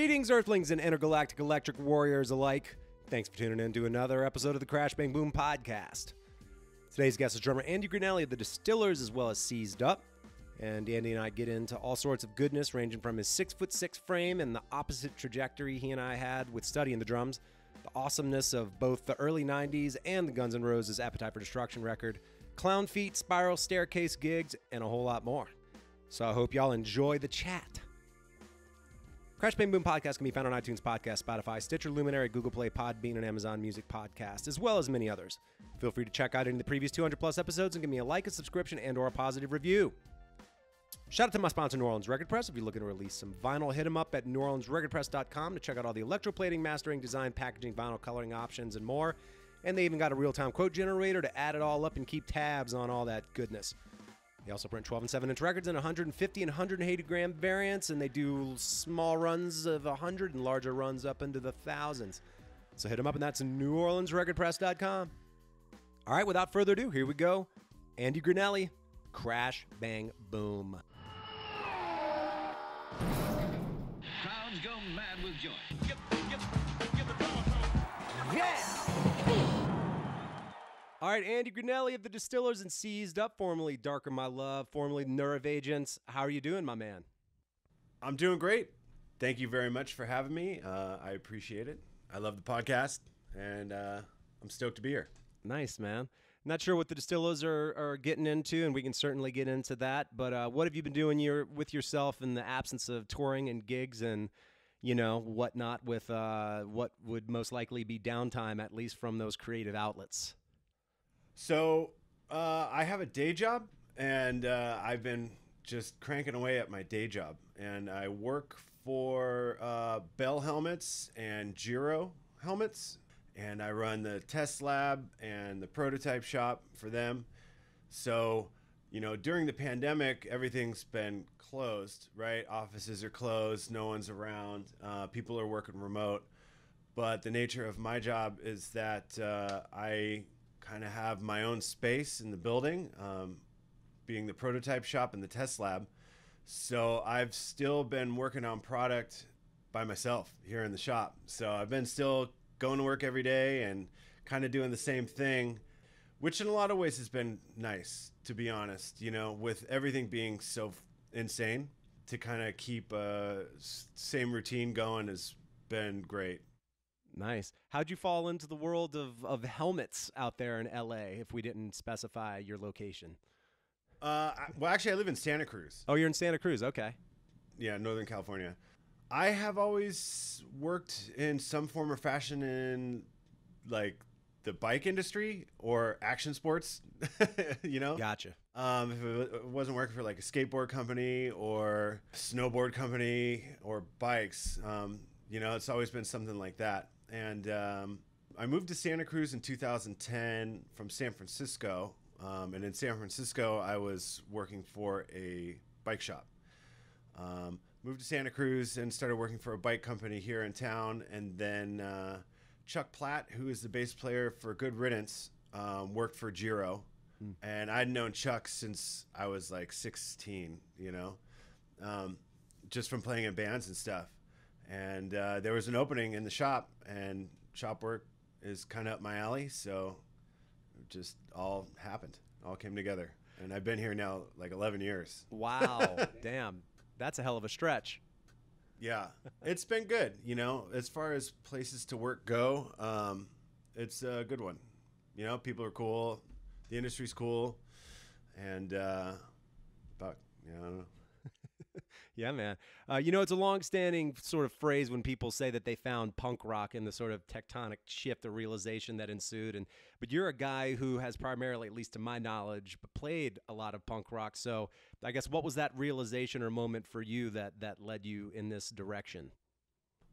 Greetings, Earthlings and intergalactic electric warriors alike. Thanks for tuning in to another episode of the Crash Bang Boom podcast. Today's guest is drummer Andy Granelli of the Distillers as well as Seized Up. And Andy and I get into all sorts of goodness, ranging from his 6'6" frame and the opposite trajectory he and I had with studying the drums, the awesomeness of both the early 90s and the Guns N' Roses' Appetite for Destruction record, clown feet, spiral staircase gigs, and a whole lot more. So I hope y'all enjoy the chat. Crash Bang Boom podcast can be found on iTunes Podcast, Spotify, Stitcher, Luminary, Google Play, Podbean, and Amazon Music Podcast, as well as many others. Feel free to check out any of the previous 200 plus episodes and give me a like, a subscription, and or a positive review. Shout out to my sponsor, New Orleans Record Press. If you're looking to release some vinyl, hit them up at neworleansrecordpress.com to check out all the electroplating, mastering, design, packaging, vinyl coloring options, and more. And they even got a real-time quote generator to add it all up and keep tabs on all that goodness. They also print 12 and 7-inch records in 150 and 180 gram variants, and they do small runs of 100 and larger runs up into the thousands. So hit them up, and that's neworleansrecordpress.com. All right, without further ado, here we go. Andy Granelli, Crash Bang Boom. Crowds go mad with joy. Yeah! All right, Andy Granelli of the Distillers and Seized Up, formerly Darker My Love, formerly Nerve Agents. How are you doing, my man? I'm doing great. Thank you very much for having me. I appreciate it. I love the podcast, and I'm stoked to be here. Nice, man. Not sure what the Distillers are getting into, and we can certainly get into that, but what have you been doing with yourself in the absence of touring and gigs and, you know, whatnot with what would most likely be downtime, at least from those creative outlets? So I have a day job, and I've been just cranking away at my day job. And I work for Bell Helmets and Giro Helmets, and I run the test lab and the prototype shop for them. So, you know, during the pandemic, everything's been closed, right? Offices are closed, no one's around, people are working remote. But the nature of my job is that I kind of have my own space in the building, being the prototype shop and the test lab. So I've still been working on product by myself here in the shop. So I've been still going to work every day and kind of doing the same thing, which in a lot of ways has been nice, to be honest. You know, with everything being so insane, to kind of keep same routine going has been great. Nice. How'd you fall into the world of helmets out there in LA if we didn't specify your location? Well, actually, I live in Santa Cruz. Oh, you're in Santa Cruz. Okay. Yeah, Northern California. I have always worked in some form or fashion in, like, the bike industry or action sports, you know? Gotcha. If it wasn't working for, like, a skateboard company or snowboard company or bikes, you know, it's always been something like that. And I moved to Santa Cruz in 2010 from San Francisco. And in San Francisco, I was working for a bike shop. Moved to Santa Cruz and started working for a bike company here in town. And then Chuck Platt, who is the bass player for Good Riddance, worked for Giro. And I'd known Chuck since I was like 16, you know, just from playing in bands and stuff. And there was an opening in the shop, and shop work is kind of up my alley. So it just all happened, all came together. And I've been here now like 11 years. Wow. Damn. That's a hell of a stretch. Yeah, it's been good. You know, as far as places to work go, it's a good one. You know, people are cool. The industry's cool. And I don't know. Yeah, man. You know, it's a long-standing sort of phrase when people say that they found punk rock in the sort of tectonic shift or realization that ensued. But you're a guy who has primarily, at least to my knowledge, played a lot of punk rock. So I guess what was that realization or moment for you that led you in this direction?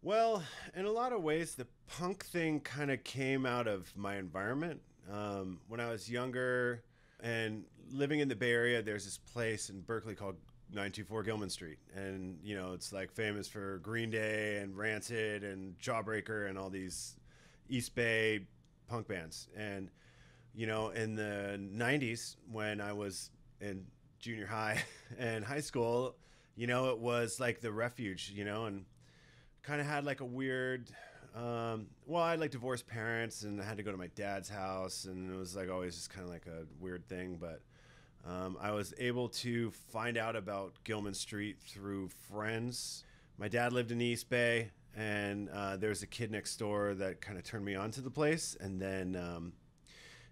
Well, in a lot of ways, the punk thing kind of came out of my environment. When I was younger and living in the Bay Area, there's this place in Berkeley called 924 Gilman Street, and you know, it's like famous for Green Day and Rancid and Jawbreaker and all these East Bay punk bands. And you know, in the 90s when I was in junior high and high school, you know, it was like the refuge, you know, and kind of had like a weird, well, I had like divorced parents and I had to go to my dad's house, and it was like always just kind of like a weird thing. But I was able to find out about Gilman Street through friends. My dad lived in the East Bay, and there was a kid next door that kind of turned me on to the place. And then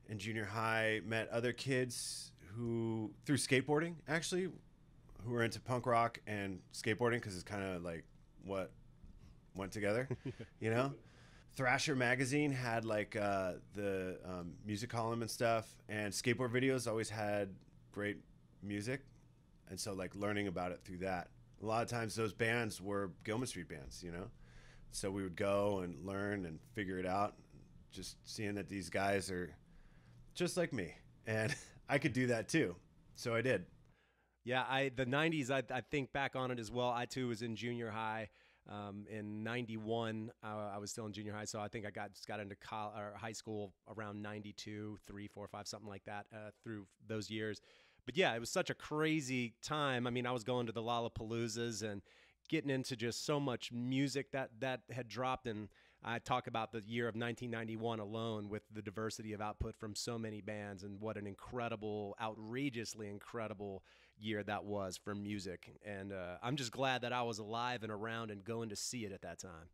in junior high, met other kids who, through skateboarding actually, who were into punk rock and skateboarding, because it's kind of like what went together, you know? Thrasher magazine had like the music column and stuff, and skateboard videos always had great music. And so like learning about it through that. A lot of times those bands were Gilman Street bands, you know? So we would go and learn and figure it out, just seeing that these guys are just like me. And I could do that too. So I did. Yeah, the 90s, I think back on it as well. I, too, was in junior high. In 91, I was still in junior high, so I think I just got into high school around 92, 3, 4, 5, something like that, through those years. But yeah, it was such a crazy time. I mean, I was going to the Lollapaloozas and getting into just so much music that had dropped. And I talk about the year of 1991 alone with the diversity of output from so many bands, and what an incredible, outrageously incredible year that was for music. And I'm just glad that I was alive and around and going to see it at that time.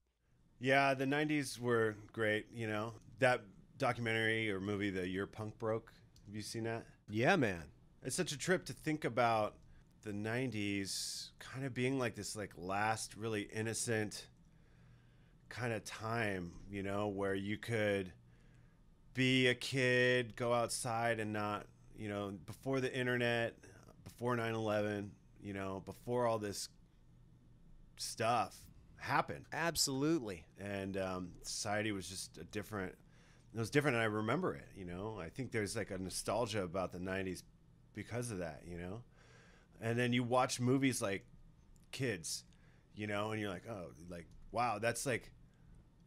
Yeah, the 90s were great, you know. That documentary or movie, The Year Punk Broke, have you seen that? Yeah, man. It's such a trip to think about the 90s kind of being like this like last really innocent kind of time, you know, where you could be a kid, go outside and not, you know, before the internet, before 9/11, you know, before all this stuff happened. Absolutely. And society was just it was different, and I remember it, you know. I think there's like a nostalgia about the 90s because of that, you know. And then you watch movies like Kids, you know, and you're like, oh, like, wow, that's like,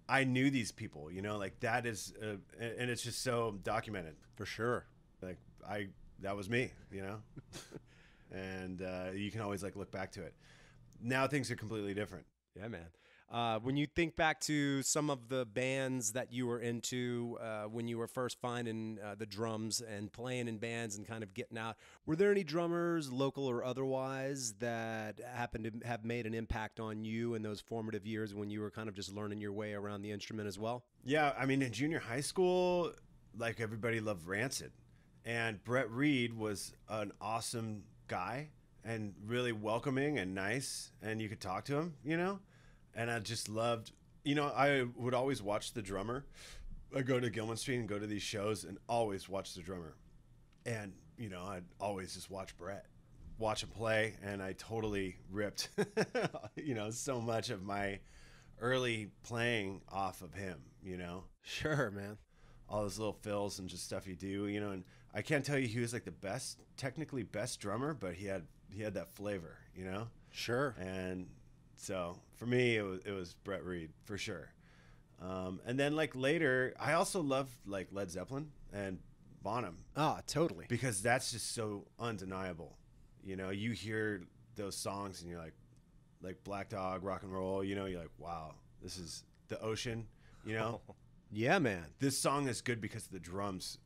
I knew these people, you know, like that is, and it's just so documented. For sure. Like that was me, you know. And you can always like look back to it. Now things are completely different. Yeah, man. When you think back to some of the bands that you were into when you were first finding the drums and playing in bands and kind of getting out, were there any drummers, local or otherwise, that happened to have made an impact on you in those formative years when you were kind of just learning your way around the instrument as well? Yeah, I mean, in junior high school, like everybody loved Rancid. And Brett Reed was an awesome guy and really welcoming and nice, and you could talk to him, you know? And I just loved, you know, I would always watch the drummer. I'd go to Gilman Street and go to these shows and always watch the drummer. And, you know, I'd always just watch Brett, watch him play, and I totally ripped, you know, so much of my early playing off of him, you know? Sure, man. All those little fills and just stuff you do, you know, and I can't tell you he was like the best, technically best drummer, but he had that flavor, you know? Sure. And so for me, it was Brett Reed for sure. And then like later, I also loved like Led Zeppelin and Bonham. Ah, totally. Because that's just so undeniable. You know, you hear those songs and you're like Black Dog, rock and roll, you know, you're like, wow, this is the ocean, you know? Yeah, man. This song is good because the drums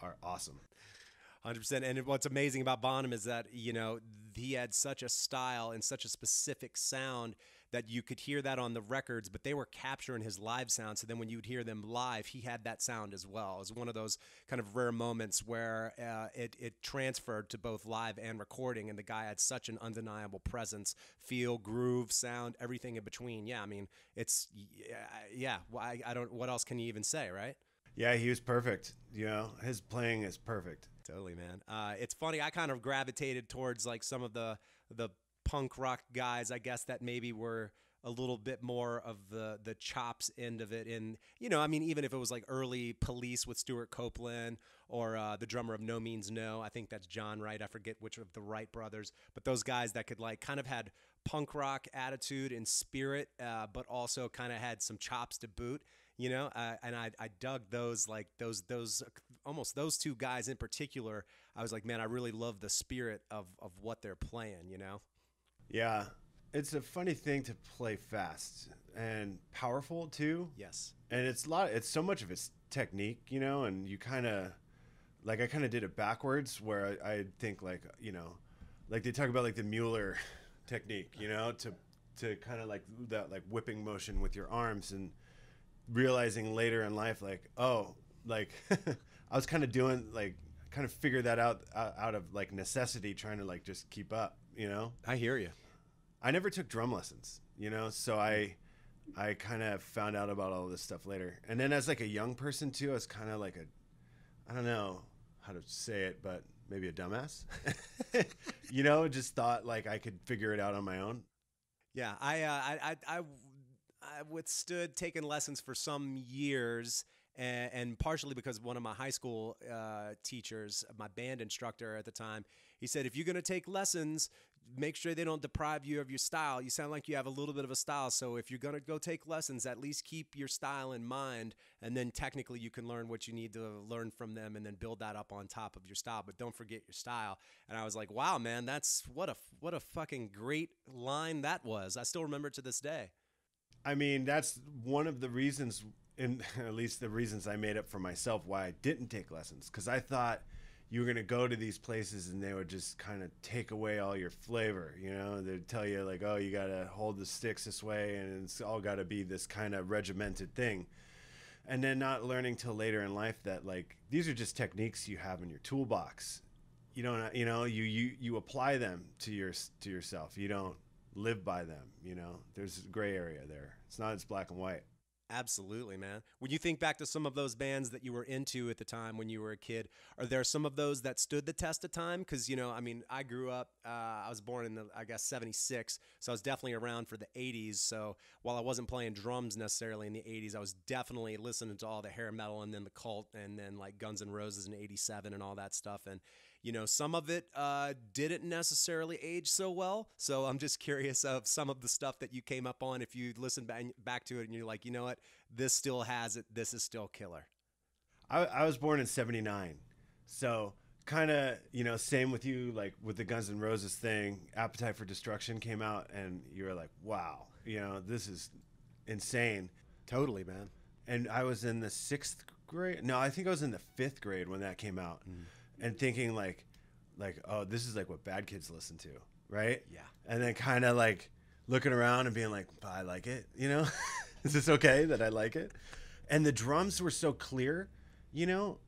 are awesome. 100%. And what's amazing about Bonham is that, you know, he had such a style and such a specific sound that you could hear that on the records, but they were capturing his live sound. So then when you'd hear them live, he had that sound as well. It was one of those kind of rare moments where it transferred to both live and recording, and the guy had such an undeniable presence, feel, groove, sound, everything in between. Yeah, I mean, it's, yeah, I don't, what else can you even say, right? Yeah, he was perfect. You know, his playing is perfect. Totally, man. It's funny. I kind of gravitated towards like some of the punk rock guys, I guess, that maybe were a little bit more of the chops end of it. And, you know, I mean, even if it was like early Police with Stuart Copeland or the drummer of No Means No, I think that's John Wright. I forget which of the Wright brothers, but those guys that could like kind of had punk rock attitude and spirit, but also kind of had some chops to boot. You know, and I dug those, like those almost those two guys in particular. I was like, man, I really love the spirit of what they're playing, you know? Yeah. it's a funny thing to play fast and powerful too. Yes. And it's so much of it's technique, you know, and you kind of, like, I kind of did it backwards where I think, like, you know, like they talk about like the Mueller technique, you know, to kind of like that, like whipping motion with your arms, and realizing later in life, like, oh, like I was kind of doing, like, kind of figured that out of like necessity, trying to like just keep up, you know. I hear you. I never took drum lessons, you know, so I kind of found out about all this stuff later. And then as like a young person too, I was kind of like I don't know how to say it, but maybe a dumbass, you know, just thought like I could figure it out on my own. Yeah, I withstood taking lessons for some years, and partially because one of my high school teachers, my band instructor at the time, he said, if you're going to take lessons, make sure they don't deprive you of your style. You sound like you have a little bit of a style, so if you're going to go take lessons, at least keep your style in mind, and then technically you can learn what you need to learn from them and then build that up on top of your style, but don't forget your style. And I was like, wow, man, that's what a fucking great line that was. I still remember it to this day. I mean, that's one of the reasons, and at least the reasons I made up for myself why I didn't take lessons, because I thought you were going to go to these places and they would just kind of take away all your flavor, you know. They'd tell you like, oh, you got to hold the sticks this way, and it's all got to be this kind of regimented thing. And then not learning till later in life that, like, these are just techniques you have in your toolbox. You don't, you know, you apply them to yourself. You don't live by them, you know. There's a gray area there. It's not as black and white. Absolutely, man. When you think back to some of those bands that you were into at the time when you were a kid, are there some of those that stood the test of time? Because, you know, I mean, I grew up, I was born in, I guess, 76, so I was definitely around for the 80s. So while I wasn't playing drums necessarily in the 80s, I was definitely listening to all the hair metal and then the Cult and then like Guns N' Roses in 87 and all that stuff. And, you know, some of it didn't necessarily age so well. So I'm just curious of some of the stuff that you came up on. If you listen back to it and you're like, you know what, this still has it. This is still killer. I was born in 79. So kind of, you know, same with you, like with the Guns N' Roses thing, Appetite for Destruction came out and you were like, wow, you know, this is insane. Totally, man. And I was in the 6th grade. No, I think I was in the 5th grade when that came out. And thinking like, oh, this is like what bad kids listen to, right? Yeah. And then kind of like looking around and being like, I like it, you know? Is this okay that I like it? And the drums were so clear, you know?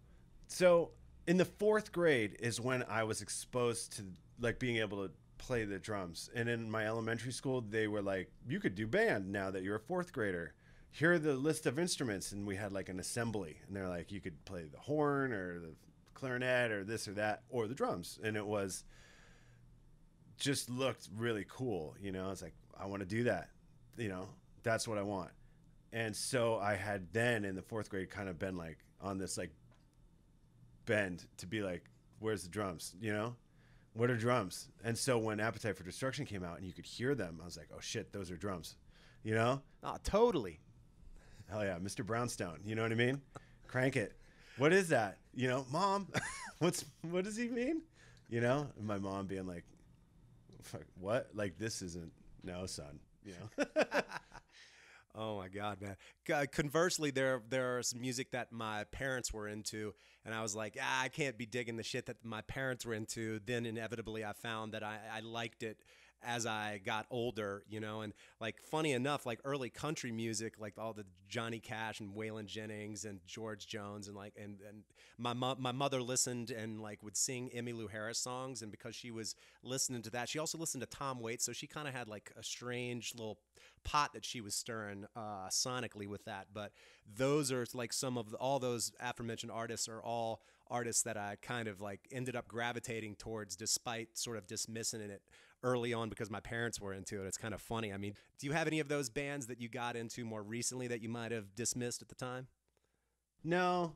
So in the 4th grade is when I was exposed to like being able to play the drums. And in my elementary school, they were like, you could do band now that you're a 4th grader. Here are the list of instruments. And we had like an assembly. And they're like, you could play the horn or the clarinet or this or that or the drums. And it was just looked really cool, you know. It's like, I want to do that, you know, that's what I want. And so I had then in the 4th grade kind of been like on this like bend to be like, where's the drums, you know, what are drums? And so when Appetite for Destruction came out and you could hear them, I was like, oh shit, those are drums, you know. Oh, totally. Hell yeah, Mr. Brownstone, you know what I mean? Crank it. What is that? You know, Mom, what does he mean? You know, and my mom being like, fuck, what? Like, this isn't, no, son, you know? Oh my God, man. Conversely, there are some music that my parents were into, and I was like, I can't be digging the shit that my parents were into. Then inevitably I found that I liked it as I got older, you know. And like, funny enough, like early country music, like all the Johnny Cash and Waylon Jennings and George Jones, and like, and my mother listened and like would sing Emmylou Harris songs, and because she was listening to that, she also listened to Tom Waits, so she kind of had like a strange little pot that she was stirring sonically with that. But those are like some of all those aforementioned artists are all artists that I kind of like ended up gravitating towards, despite sort of dismissing it early on because my parents were into it. It's kind of funny. I mean, do you have any of those bands that you got into more recently that you might have dismissed at the time? No.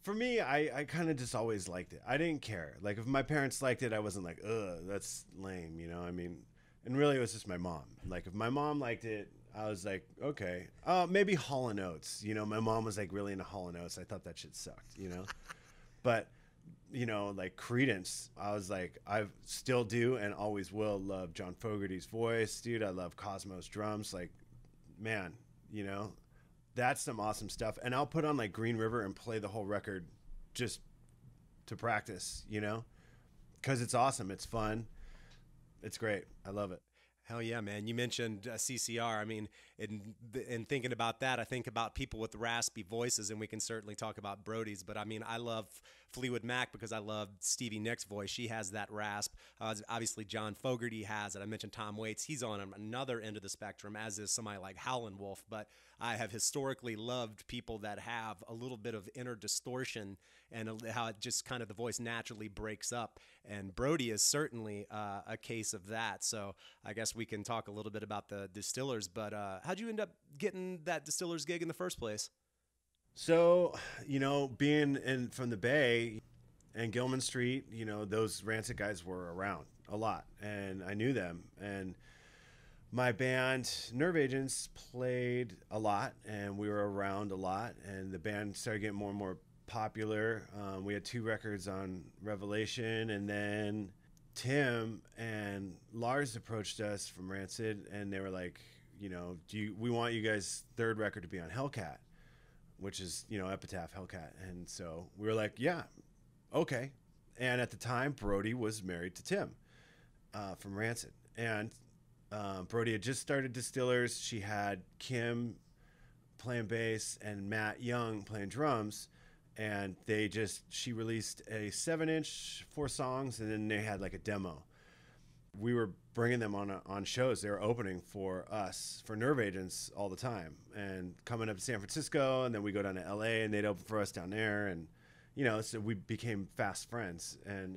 For me, I kind of just always liked it. I didn't care. Like, if my parents liked it, I wasn't like, ugh, that's lame, you know? I mean, and really it was just my mom. Like, if my mom liked it, I was like, okay. Maybe Hall & Oates. You know, my mom was like really into Hall & Oates. I thought that shit sucked, you know? But you know, like Credence, I was like, I still do and always will love John Fogerty's voice, dude. I love Cosmo's drums. Like, man, you know, that's some awesome stuff. And I'll put on like Green River and play the whole record just to practice, you know, because it's awesome. It's fun. It's great. I love it. Hell yeah, man. You mentioned CCR. I mean, in thinking about that, I think about people with raspy voices, and we can certainly talk about Brody's. But I mean, I love Fleetwood Mac because I love Stevie Nicks' voice. She has that rasp. Obviously, John Fogerty has it. I mentioned Tom Waits. He's on another end of the spectrum, as is somebody like Howlin' Wolf. But I have historically loved people that have a little bit of inner distortion and how it just kind of the voice naturally breaks up. And Brody is certainly a case of that. So I guess we can talk a little bit about the Distillers. But how'd you end up getting that Distillers gig in the first place? So, you know, being from the Bay and Gilman Street, you know, those Rancid guys were around a lot, and I knew them. And my band, Nerve Agents, played a lot, and we were around a lot, and the band started getting more and more popular. We had 2 records on Revelation, and then Tim and Lars approached us from Rancid, and they were like, you know, we want you guys' 3rd record to be on Hellcat, which is, you know, Epitaph, Hellcat. And so we were like, yeah, okay. And at the time, Brody was married to Tim from Rancid. And Brody had just started Distillers. She had Kim playing bass and Matt Young playing drums. And she released a 7-inch, 4 songs, and then they had like a demo. We were bringing them on shows. They were opening for us, for Nerve Agents, all the time, and coming up to San Francisco, and then we go down to LA, and they'd open for us down there, and you know, so we became fast friends, and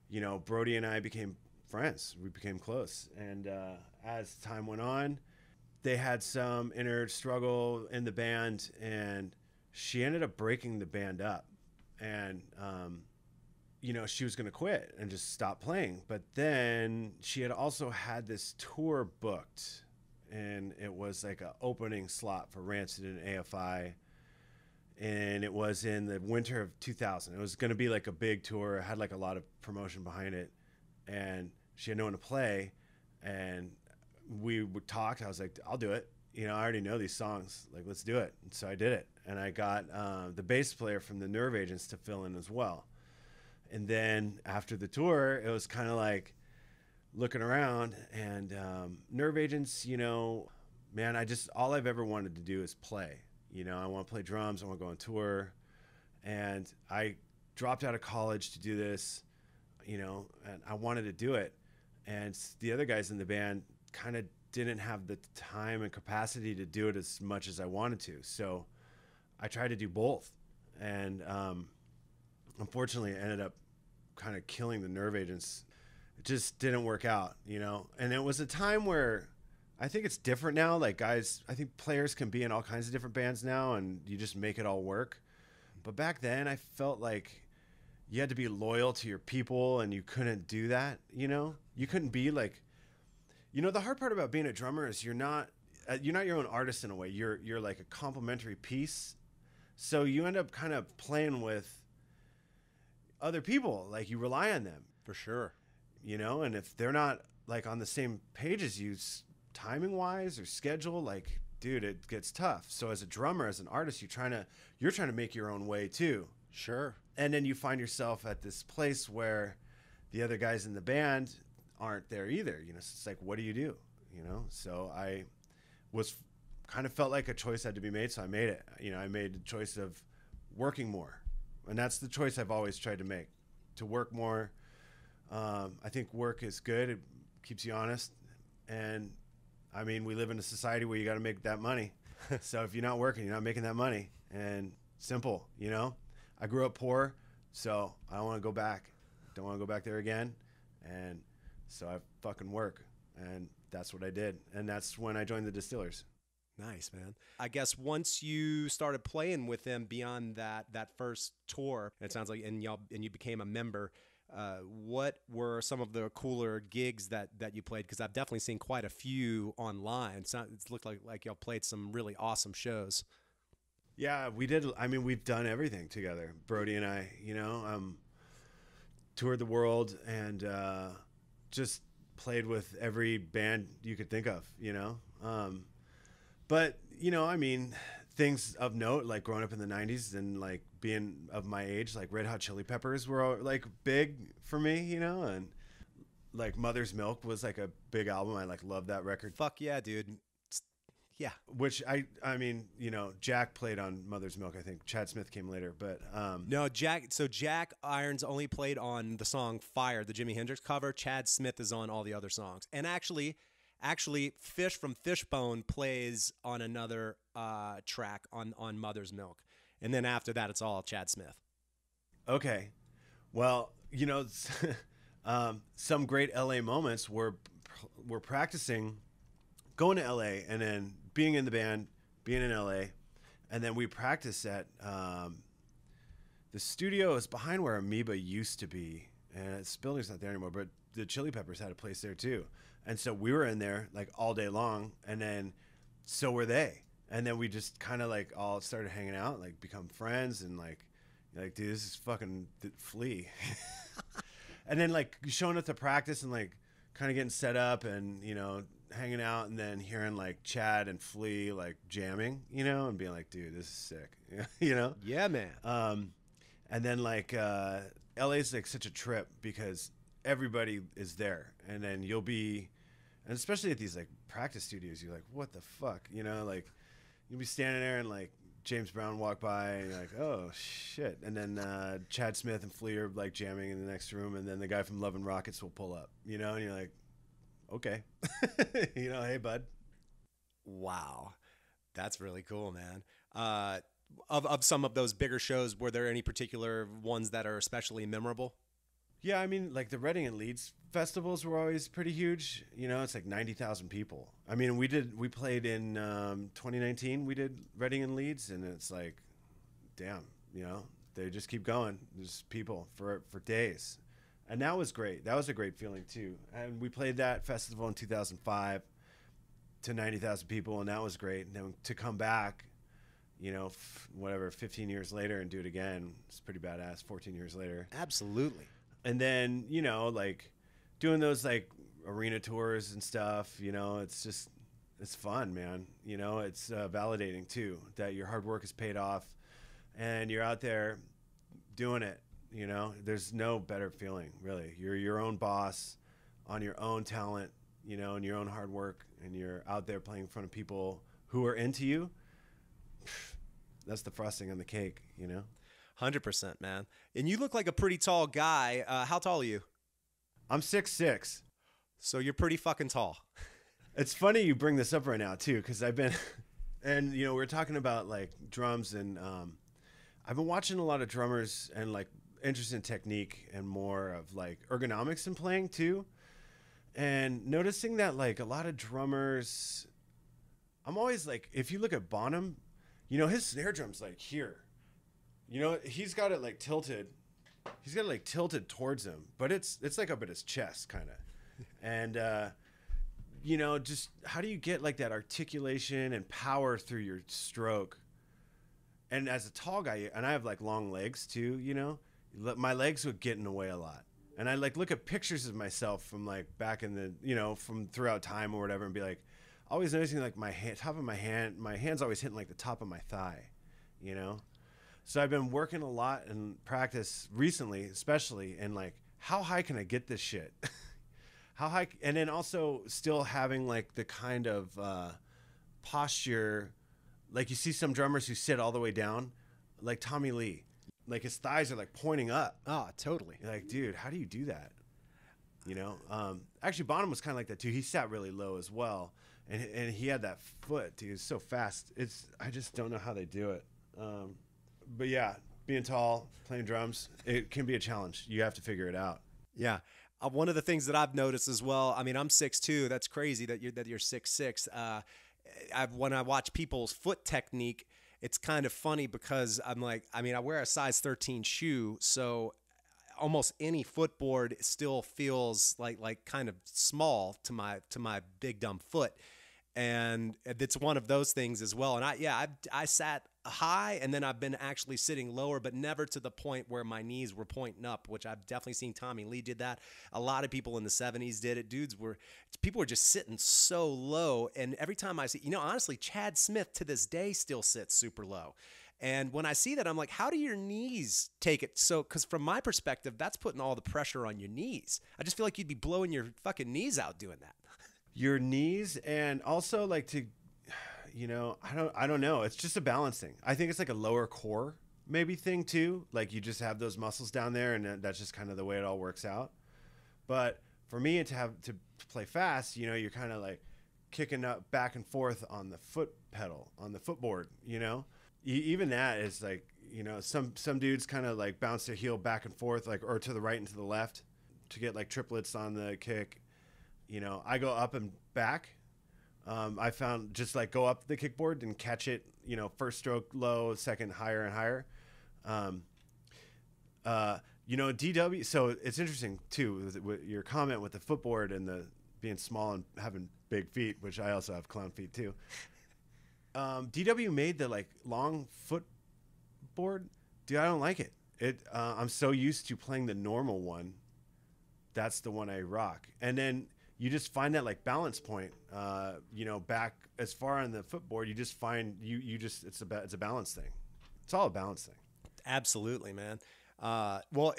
you know, Brody and I became friends. We became close, and as time went on, they had some inner struggle in the band, and she ended up breaking the band up, and you know, she was going to quit and just stop playing. But then she had also had this tour booked, and it was like an opening slot for Rancid and AFI. And it was in the winter of 2000. It was going to be like a big tour. It had like a lot of promotion behind it. And she had no one to play. And we talked. I was like, I'll do it. You know, I already know these songs. Like, let's do it. And so I did it. And I got the bass player from the Nerve Agents to fill in as well. And then after the tour, it was kind of like looking around, and Nerve Agents, you know, man, all I've ever wanted to do is play. You know, I want to play drums. I want to go on tour. And I dropped out of college to do this, you know, and I wanted to do it. And the other guys in the band kind of didn't have the time and capacity to do it as much as I wanted to. So I tried to do both. And unfortunately, I ended up kind of killing the Nerve Agents. It just didn't work out, you know? And it was a time where I think it's different now. Like, guys, I think players can be in all kinds of different bands now, and you just make it all work. But back then, I felt like you had to be loyal to your people, and you couldn't do that, you know? You couldn't be like, you know, the hard part about being a drummer is you're not your own artist in a way. You're like a complementary piece. So you end up kind of playing with other people, like you rely on them. For sure. You know, and if they're not like on the same page as you timing wise or schedule, like, dude, it gets tough. So as a drummer, as an artist, you're trying to make your own way too. Sure. And then you find yourself at this place where the other guys in the band aren't there either. You know, so it's like, what do? You know? So I kind of felt like a choice had to be made. So I made it. You know, I made the choice of working more. And that's the choice I've always tried to make, to work more. I think work is good. It keeps you honest. And I mean, we live in a society where you got to make that money. So if you're not working, you're not making that money. And simple, you know, I grew up poor, so I don't want to go back. Don't want to go back there again. And so I fucking work. And that's what I did. And that's when I joined the Distillers. Nice, man. I guess once you started playing with them beyond that first tour, it sounds like, and you became a member, what were some of the cooler gigs that you played? Because I've definitely seen quite a few online. It looked like y'all played some really awesome shows. Yeah, we did. I mean, we've done everything together, Brody and I. Toured the world and just played with every band you could think of. But I mean, things of note, like growing up in the '90s and like being of my age, like Red Hot Chili Peppers were like big for me, and like Mother's Milk was like a big album. I like loved that record. Fuck yeah, dude. Yeah. Which I mean, Jack played on Mother's Milk. I think Chad Smith came later, but No, Jack. So Jack Irons only played on the song "Fire," the Jimi Hendrix cover. Chad Smith is on all the other songs, and actually, Fish from Fishbone plays on another track on Mother's Milk, and then after that, it's all Chad Smith. Okay, well, some great LA moments were practicing, going to LA, and then being in the band, being in LA, and then we practiced at the studio is behind where Amoeba used to be, and this building's not there anymore, but the Chili Peppers had a place there too, and so we were in there like all day long, and then so were they, and then we just kind of like all started hanging out, like become friends, and like dude, this is fucking Flea. And then like showing up to practice and like kind of getting set up and hanging out, and then hearing like Chad and Flea like jamming, and being like, dude, this is sick. Yeah, man. And then like LA's like such a trip because everybody is there, and then you'll be, and especially at these like practice studios, you're like, what the fuck, like you'll be standing there and like James Brown walk by and you're like, oh shit, and then Chad Smith and Flea are like jamming in the next room, and then the guy from Love and Rockets will pull up, and you're like, okay. Hey bud. Wow, that's really cool, man. Of some of those bigger shows, were there any particular ones that are especially memorable? Yeah, I mean, like the Reading and Leeds festivals were always pretty huge. It's like 90,000 people. I mean, we played in 2019. We did Reading and Leeds, and it's like, damn, they just keep going. There's people for days. And that was great. That was a great feeling too. And we played that festival in 2005 to 90,000 people, and that was great. And then to come back, 15 years later and do it again, it's pretty badass. 14 years later. Absolutely. And then, like doing those like arena tours and stuff, it's fun, man. It's validating too, that your hard work is paid off and you're out there doing it. There's no better feeling, really. You're your own boss on your own talent, and your own hard work, and you're out there playing in front of people who are into you. That's the frosting on the cake, 100%, man. And you look like a pretty tall guy. How tall are you? I'm 6'6". So you're pretty fucking tall. It's funny you bring this up right now too, because I've been, and we're talking about like drums, and I've been watching a lot of drummers and like interested in technique and more of like ergonomics in playing too, and noticing that like a lot of drummers, I'm always like, if you look at Bonham, his snare drum's like here, he's got it like tilted, towards him, but it's like up at his chest kind of, and just how do you get like that articulation and power through your stroke? And as a tall guy, and I have like long legs too, my legs would get in the way a lot. And I like look at pictures of myself from like back in the, from throughout time or whatever, and be like, always noticing like my hand's always hitting like the top of my thigh, So I've been working a lot in practice recently, especially, and like, how high can I get this shit? How high? And then also still having like the kind of posture, like you see some drummers who sit all the way down, like Tommy Lee. Like his thighs are like pointing up. Oh, totally. You're like, dude, how do you do that? Actually, Bonham was kind of like that too. He sat really low as well, and he had that foot, dude. It's so fast. I just don't know how they do it. But yeah, being tall, playing drums, it can be a challenge. You have to figure it out. Yeah. One of the things that I've noticed as well, I mean, I'm 6'2". That's crazy that you're 6'6". When I watch people's foot technique, it's kind of funny because I'm like, I mean, I wear a size 13 shoe, so almost any footboard still feels like kind of small to my big dumb foot. And it's one of those things as well. And I sat high, and then I've been actually sitting lower, but never to the point where my knees were pointing up, which I've definitely seen Tommy Lee did that. A lot of people in the 70s did it. People were just sitting so low. And every time I see, honestly, Chad Smith to this day still sits super low. And when I see that, I'm like, how do your knees take it? So, because from my perspective, that's putting all the pressure on your knees. I just feel like you'd be blowing your fucking knees out doing that. Your knees, and also like to, I don't know. It's just a balance thing. I think it's like a lower core maybe thing too. Like you just have those muscles down there, and that's just kind of the way it all works out. But for me to play fast, you're kind of like kicking up back and forth on the foot pedal, on the footboard, Even that is like, some dudes kind of like bounce their heel back and forth, like, or to the right and to the left to get like triplets on the kick. I go up and back. I found just like go up the kickboard and catch it, first stroke low, second higher and higher. DW. So it's interesting too, with your comment with the footboard and the being small and having big feet, which I also have clown feet too. DW made the like long footboard. Dude, I don't like it. I'm so used to playing the normal one. That's the one I rock. And then you just find that like balance point, back as far on the footboard, you just find it's a balance thing. It's all a balance thing. Absolutely, man.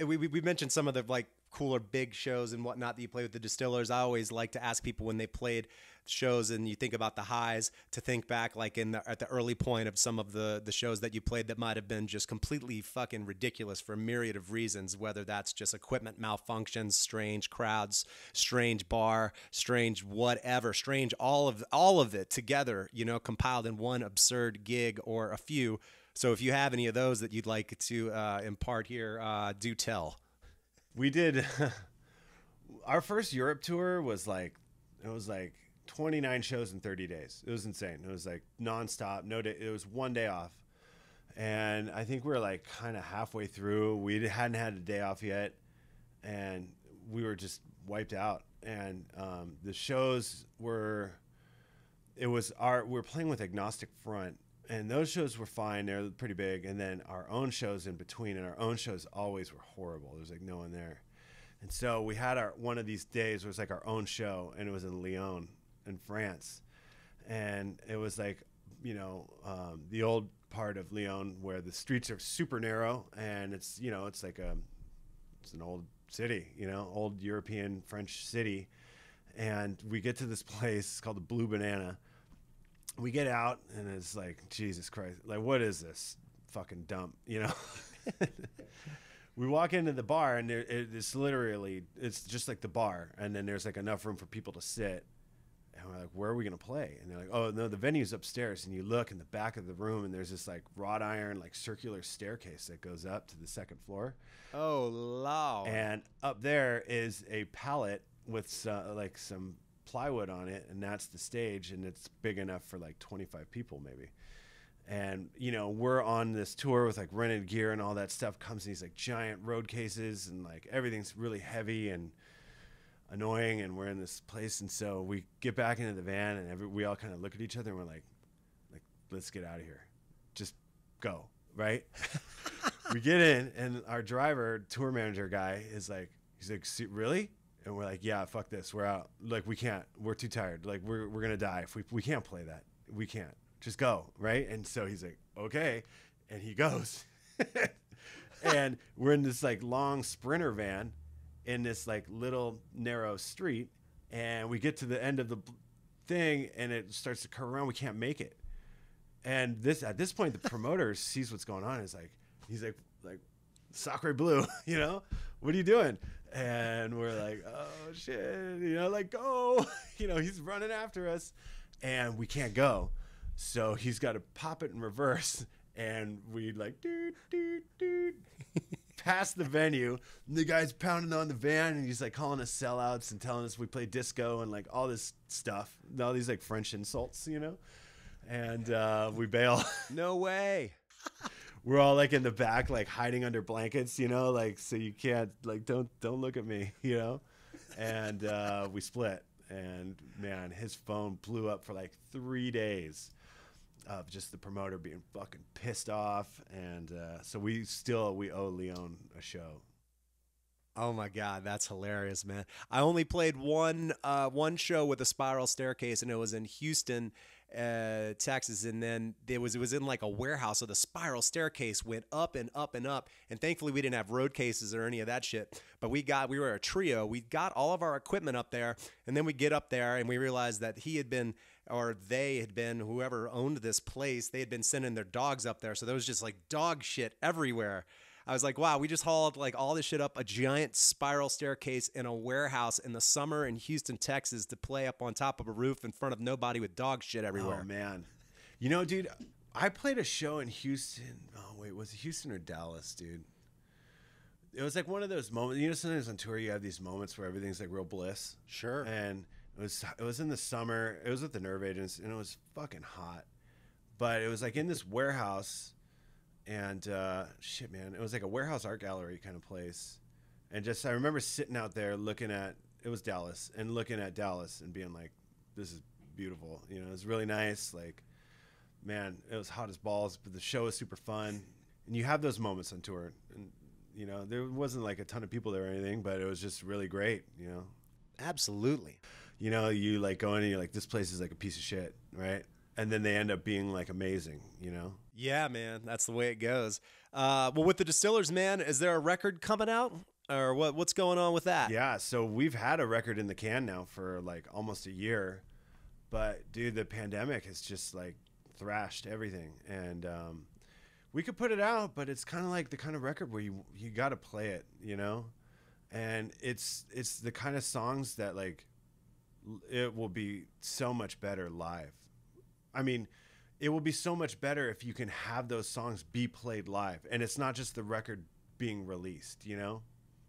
We mentioned some of the like cooler big shows and whatnot that you play with the Distillers. I always like to ask people when they played shows and you think about the highs, to think back like at the early point of some of the shows that you played that might have been just completely fucking ridiculous for a myriad of reasons, whether that's just equipment malfunctions, strange crowds, strange bar, strange whatever, strange all of it together, compiled in one absurd gig or a few. So if you have any of those that you'd like to impart here, do tell. We did our first Europe tour was like 29 shows in 30 days. It was insane. It was like nonstop, no day. It was one day off. And I think we were like kind of halfway through. We hadn't had a day off yet. And we were just wiped out. And the shows we're playing with Agnostic Front. And those shows were fine. They're pretty big. And then our own shows in between, and our own shows always were horrible. There was like no one there. And so we had one of these days where it was like our own show, and it was in Lyon in France. And it was like, the old part of Lyon where the streets are super narrow, and it's like it's an old city, old European French city. And we get to this place, it's called the Blue Banana. We get out, and it's like, Jesus Christ, like, what is this fucking dump, We walk into the bar, and it's just like the bar, and then there's like enough room for people to sit. And we're like, where are we going to play? And they're like, oh, no, the venue's upstairs. And you look in the back of the room, and there's this like wrought iron, like circular staircase that goes up to the second floor. Oh, Lord. And up there is a pallet with some plywood on it, and that's the stage, and it's big enough for like 25 people maybe. And we're on this tour with like rented gear, and all that stuff comes in these like giant road cases, and like everything's really heavy and annoying, and we're in this place. And so we get back into the van, and we all kind of look at each other, and we're like let's get out of here, just go, right? We get in, and our driver, tour manager guy, he's like really? And we're like, yeah, fuck this. We're out. Like, we can't. We're too tired. Like, we're going to die if we can't play that. We can't. Just go, right? And so he's like, okay. And he goes. And we're in this, like, long Sprinter van in this, like, little narrow street. And we get to the end of the thing, and it starts to curve around. We can't make it. And at this point, the promoter sees what's going on. He's like, Sacre Bleu, what are you doing? And we're like, oh shit, like, go. He's running after us, and we can't go. So he's got to pop it in reverse, and we like, dude, past the venue. And the guy's pounding on the van, and he's like calling us sellouts and telling us we play disco and like all this stuff, all these like French insults, and we bail. No way. We're all like in the back, like hiding under blankets, like, so you can't, like, don't look at me, and we split. and man, his phone blew up for like 3 days of just the promoter being fucking pissed off, and so we owe Leon a show. Oh my God, that's hilarious, man. I only played one show with a spiral staircase, and it was in Houston, Texas, and then it was in like a warehouse, so the spiral staircase went up and up and up, and thankfully we didn't have road cases or any of that shit, but we were a trio. We got all of our equipment up there, and then we get up there and we realized that they had been, whoever owned this place, they had been sending their dogs up there, so there was just like dog shit everywhere. I was like, wow, we just hauled like all this shit up a giant spiral staircase in a warehouse in the summer in Houston, Texas, to play up on top of a roof in front of nobody with dog shit everywhere. Oh, man. You know, dude, I played a show in Houston. Oh, wait, was it Houston or Dallas, dude? It was like one of those moments. You know, sometimes on tour you have these moments where everything's like real bliss. Sure. And it was in the summer. It was with the Nerve Agents, and it was fucking hot. But it was like in this warehouse. And shit, man, it was like a warehouse art gallery kind of place. And just I remember sitting out there looking at, it was Dallas, and looking at Dallas and being like, this is beautiful. You know, it was really nice. Like, man, it was hot as balls, but the show was super fun. And you have those moments on tour. And, you know, there wasn't like a ton of people there or anything, but it was just really great, you know? Absolutely. You know, you like go in and you're like, this place is like a piece of shit, right? And then they end up being like amazing, you know? Yeah, man, that's the way it goes. Well, with the Distillers, man, is there a record coming out, or what's going on with that? Yeah, so we've had a record in the can now for like almost a year, but dude, the pandemic has just like thrashed everything, and we could put it out, but it's kind of like the kind of record where you got to play it, you know, and it's the kind of songs that like it will be so much better live. I mean, it will be so much better if you can have those songs be played live, and it's not just the record being released, you know?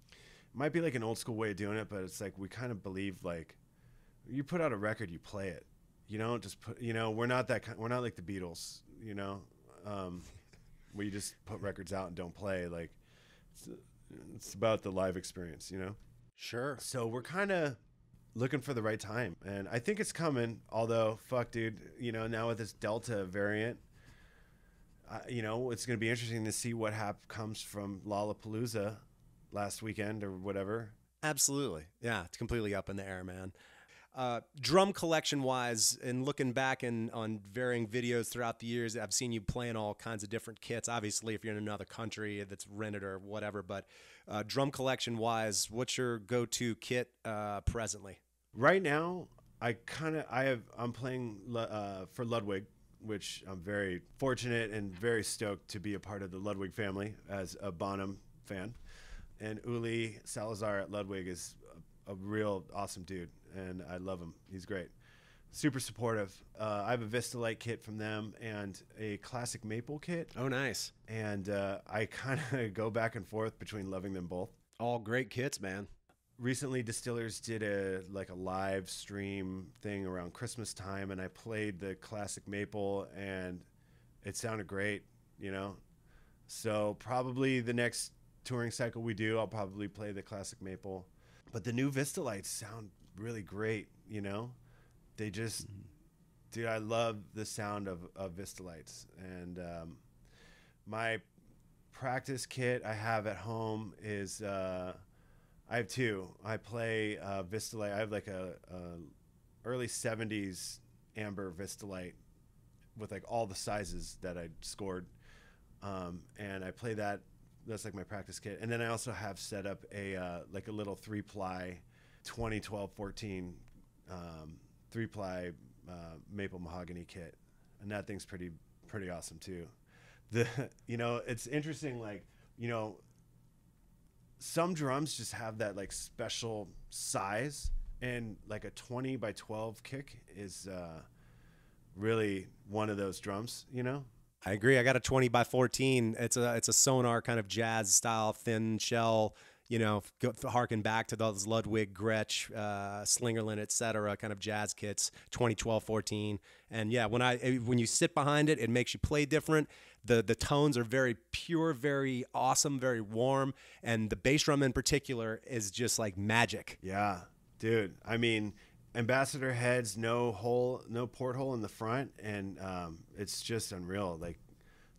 It might be like an old school way of doing it, but it's like we kind of believe like you put out a record, you play it. You don't just put, you know, we're not like the Beatles, you know, where you just put records out and don't play. Like it's about the live experience, you know? Sure. So we're kind of looking for the right time, and I think it's coming, although fuck, dude, you know, now with this Delta variant, you know, it's going to be interesting to see what comes from Lollapalooza last weekend or whatever. Absolutely. Yeah, it's completely up in the air, man. Drum collection wise, and looking back on varying videos throughout the years, I've seen you playing all kinds of different kits. Obviously, if you're in another country that's rented or whatever, but drum collection wise, what's your go-to kit presently? Right now, I'm playing for Ludwig, which I'm very fortunate and very stoked to be a part of the Ludwig family as a Bonham fan. And Uli Salazar at Ludwig is a real awesome dude, and I love him. He's great. Super supportive. I have a Vistalite kit from them and a classic maple kit. Oh, nice. And I kind of go back and forth between loving them both. All great kits, man. Recently, Distillers did a live stream thing around Christmas time, and I played the classic maple, and it sounded great, you know? So probably the next touring cycle we do, I'll probably play the classic maple. But the new Vistalites sound really great, you know? They just, dude, I love the sound of Vistalites. And my practice kit I have at home is... I have two. I play Vistalite. I have like a early 70s amber Vistalite with like all the sizes that I scored. And I play that. That's like my practice kit. And then I also have set up a like a little 3-ply 2012-14 3-ply maple mahogany kit. And that thing's pretty awesome too. You know, it's interesting, like, you know, some drums just have that like special size, and like a 20 by 12 kick is really one of those drums, you know? I agree. I got a 20 by 14. It's a Sonar kind of jazz style, thin shell, you know, harken back to those Ludwig, Gretsch, Slingerland, etc. kind of jazz kits, 20, 12, 14. And yeah, when you sit behind it, it makes you play different. The tones are very pure, very awesome, very warm, and the bass drum in particular is just like magic. Yeah, dude. I mean, ambassador heads, no porthole in the front, and it's just unreal. Like,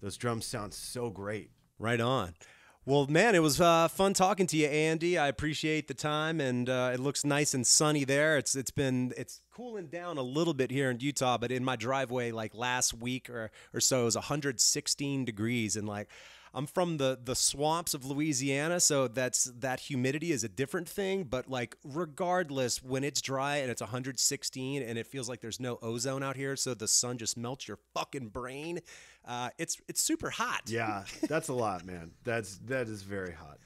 those drums sound so great. Right on. Well, man, it was fun talking to you, Andy. I appreciate the time, and it looks nice and sunny there. It's cooling down a little bit here in Utah, but in my driveway, like last week or so, it was 116 degrees, and like I'm from the swamps of Louisiana, so that humidity is a different thing. But like regardless, when it's dry and it's 116 and it feels like there's no ozone out here, so the sun just melts your fucking brain. It's super hot. Yeah, that's a lot, man. That is very hot.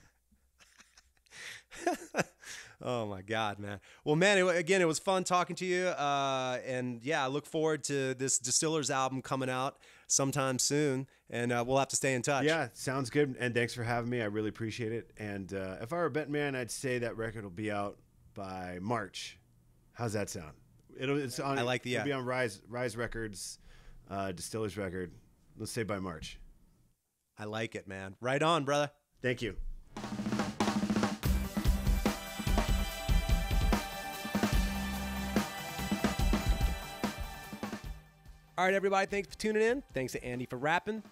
Oh my God, man. Well, man, it was fun talking to you. And yeah, I look forward to this Distillers album coming out sometime soon, and we'll have to stay in touch. Yeah, sounds good. And thanks for having me. I really appreciate it. And if I were a betting man, I'd say that record will be out by March. How's that sound? I like the. It'll be on Rise Records, Distillers record. Let's say by March. I like it, man. Right on, brother. Thank you. All right, everybody, thanks for tuning in. Thanks to Andy for rapping.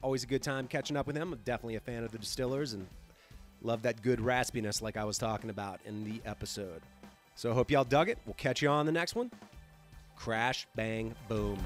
Always a good time catching up with him. I'm definitely a fan of the Distillers and love that good raspiness like I was talking about in the episode. So I hope y'all dug it. We'll catch you on the next one. Crash, bang, boom.